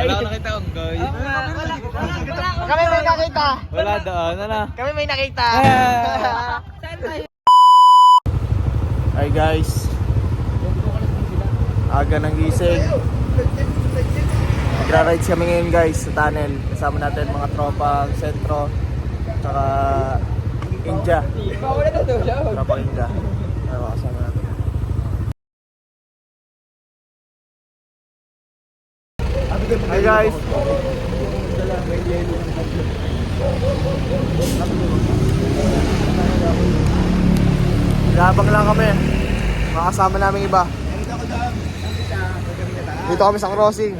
Wala ko nakita unggoy. Kami may nakita. Wala doon, ano? Kami may nakita. Saan tayo? Hi guys. Aga ng gising. Magra-rides kami ngayon guys sa tunnel. Kasama natin mga tropang sentro. Tsaka India. Tropang India. Ano kasama natin. Hi guys. Labang lang kami. Makasama namin iba. Dito kami sa crossing.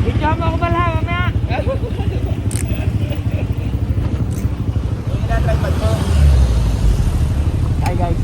Video mo ako pala, mamaya. Hi guys.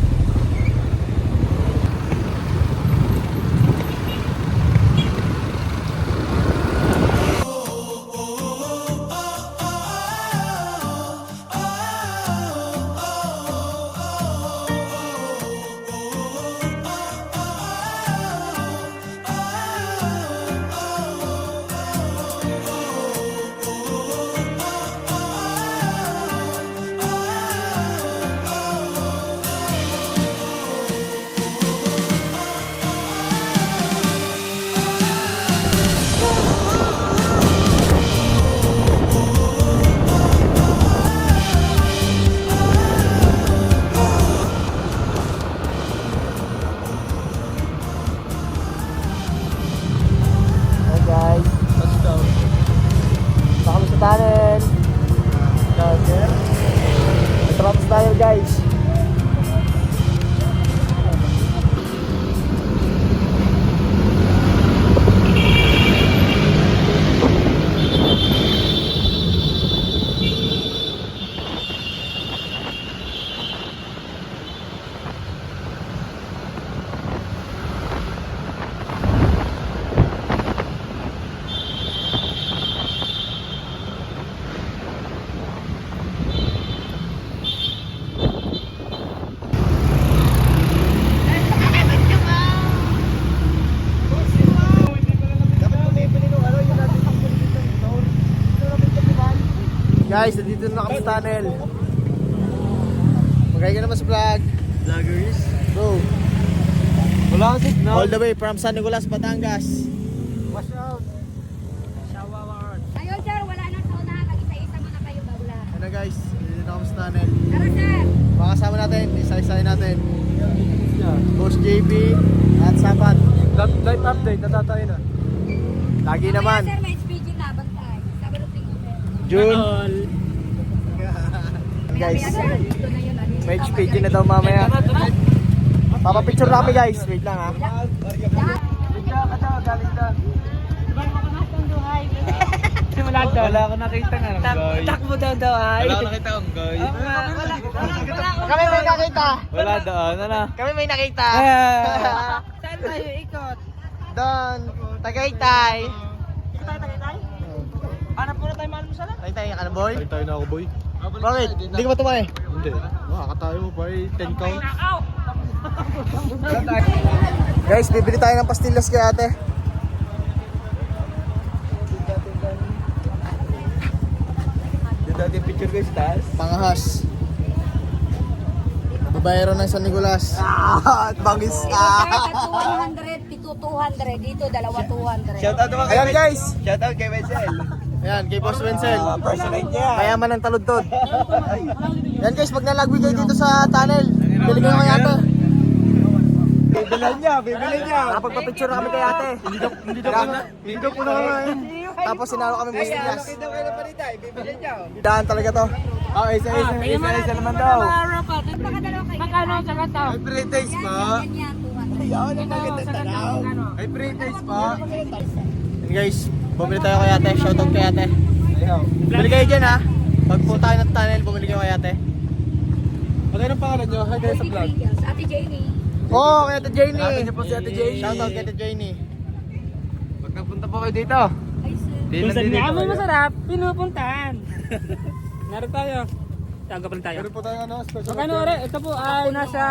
Tunnel. Trams tayo guys. Guys, nandito na kami sa tunnel. Magkaya ka naman sa vlog. Vloggers? Bro, Wala kang signal. all the way from San Nicolas, Batangas. Watch out. Shower. Ayun sir, wala nang saunahan. Mag-isa-isa muna kayo bagla. Ano guys, nandito na kami sa tunnel. Tara sir! Makasama natin, isa-isahin natin. Boss JB at Sapat. Live update, natatay na. Lagi Mamaya, naman. sir, may speedy na. Bantay. Sabi ng tingin sir. June. Guys, Mamaya, sir, dito na yun. may HPG na daw mamaya. Papapicture na kami guys. Wait lang ha. Lahat. Simula doon. Wala ko nakita nga unggoy. Takbo daw ay. Wala ko nakita unggoy. Kami may nakita. Wala doon, ano? Kami may nakita. Saan tayo ikot? Doon, Tagaytay. Tagaytay? Hanap muna tayo maalam Tagaytay ka na boy? Tayo na ako, boy. Bakit? Hindi ka ba tumae? Hindi. Makakatayo mo pa 10 count. Guys, bibili tayo ng pastillas kay ate. Dati picture guys, taas. Pangahas. Babayero ng San Nicolas. At bangis Sir, ka. sa 200, pito 200. Dito, dalawa 200. Shout out naman kay Ayan guys. Shout out kay Wenzel. Ayan, kay Boss Wenzel. Personate niya. Mayaman ng taludtod. Yan guys, pag nalagwi kayo dito sa tunnel, bili kayo kay ate. Bibili niya. Nakapagpa-picture na kami kay ate. Hindi ko na kumain. Tapos sinalo kami pastillas. kayo na palita, bibili niya. Daan talaga to. Oh, isa naman daw. Magkano sa gato? Ay, pre-taste pa. Ganyan, 200. Ayaw na nagtatanaw. Ay, pre-taste pa. Yan guys, bumili tayo kay ate. Shoutout kay ate. Bumili kayo dyan ha. Pag punta kayo ng tunnel, bumili kayo kay ate. Ano yung pangalan nyo? Hi guys sa vlog. Ate Janie. Oo, kay ate Janie. Hanapin niyo po si Ate Janie. Shoutout kay ate Janie. nagpunta po kayo dito. Ay, sir. Di Kung saan nandito nga may kayo. masarap, pinupuntahan. Naroon tayo. Tagap lang tayo. Meron po tayo ano, special. Magkano ore? Ito po ay nasa,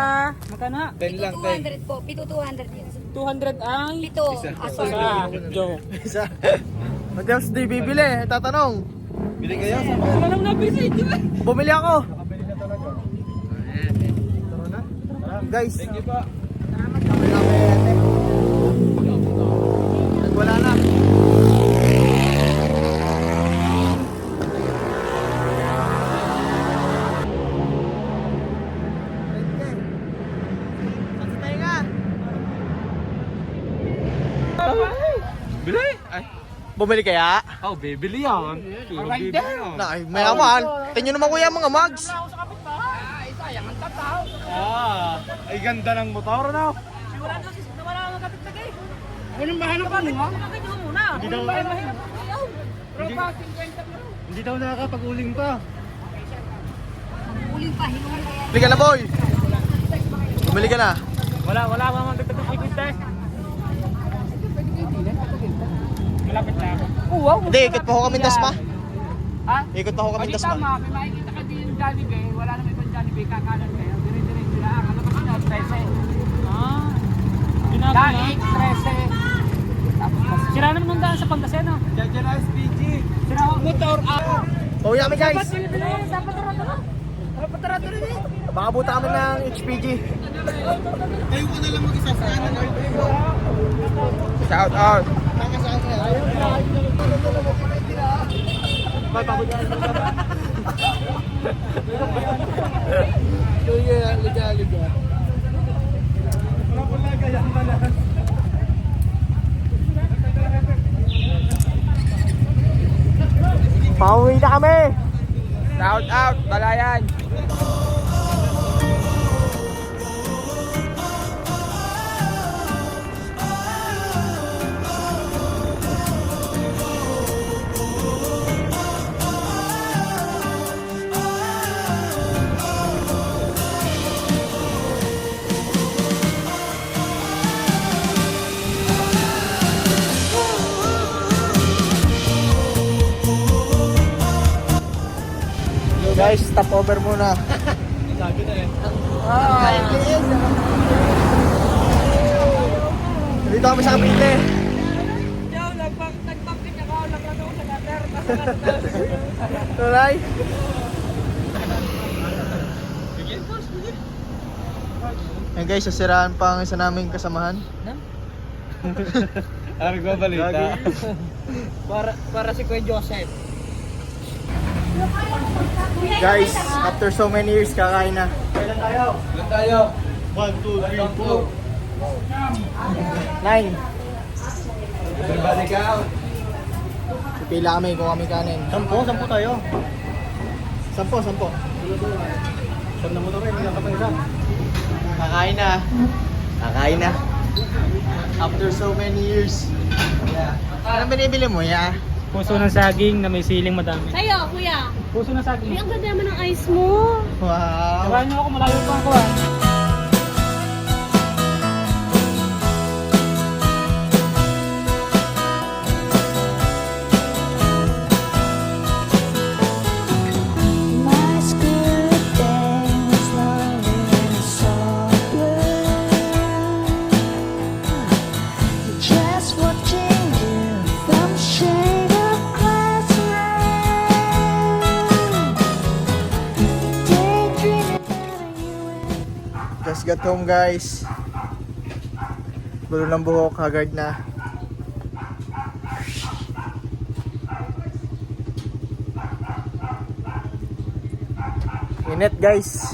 magkano ha? 10 lang, 10. 200 po. Pito 200 yan. 200 ang Pito. Asor. isa. Joke. Isa. Matias, di bibili. Tatanong. Bili kayo. Wala nang nabisi. Bumili ako. Nakabili na talaga. Tara na. Guys, Thank you po. wala na. Bili? Ay. Bumili kaya? Oh, bibili yan. Puro bibili yan. Na, mayaman. Tingnan naman kuya mga mugs. Ah, ay ganda ng motor na. Wala nang kapit tagay. Anong mahanap ka mo? Kapit mo muna. Hindi daw mahirap. Pero pa 50 mo. Hindi daw nakakapag-uling pa. Uling pa. Hinungan kaya. Bumili ka na boy. Bumili ka na. Wala mamang dagdag ng liquid test. Malapit na ako. Wow. Hindi, ikot pa ho kami das pa. Ha? Ikot pa ho kami das pa. Tama, may makikita ka din yung Jollibee. Wala naman ibang Jollibee, kakanan kayo. Dire-diretso na. Ano ba sila? 13. Ah. Daig, 13. Sira naman ng daan sa Pangasinan. Diyan na SPG. Sira ang motor. Pauwi kami guys. Dapat tara-tara. Dapat tara-tara rin eh. Baka buta kami ng HPG. Kayo ko na lang mag-isa sa ano. Shout out. Liga. Pauwi na kami. Shout out, Balayan. Guys, stop over muna. Sabi na eh. Dito kami sa Kapite. Tulay. Yan guys, sasiraan pa ang isa naming kasamahan. Ano nagbabalita? Para si Kuya Joseph. Guys, after so many years, kakain na. Ilan tayo? 1, 2, 3, 4. 9. Everybody count. Pipila kami kung kami kanin. 10 tayo. 10. Saan na mo to rin? Ilan ka pa isa? Kakain na. Kakain na. After so many years. Yeah. Anong binibili mo, ya? Puso ng saging na may siling madami. Sa'yo, kuya. Puso ng saging. Ang ganda naman ng ice mo. Wow. Sabahan niyo ako, malayo pa ako ah. My spirit hangs lonely in a soft blue. Just watching you from shade of glass daydreaming about you. Just got home guys. Gulo ng buhok, haggard na. Init guys.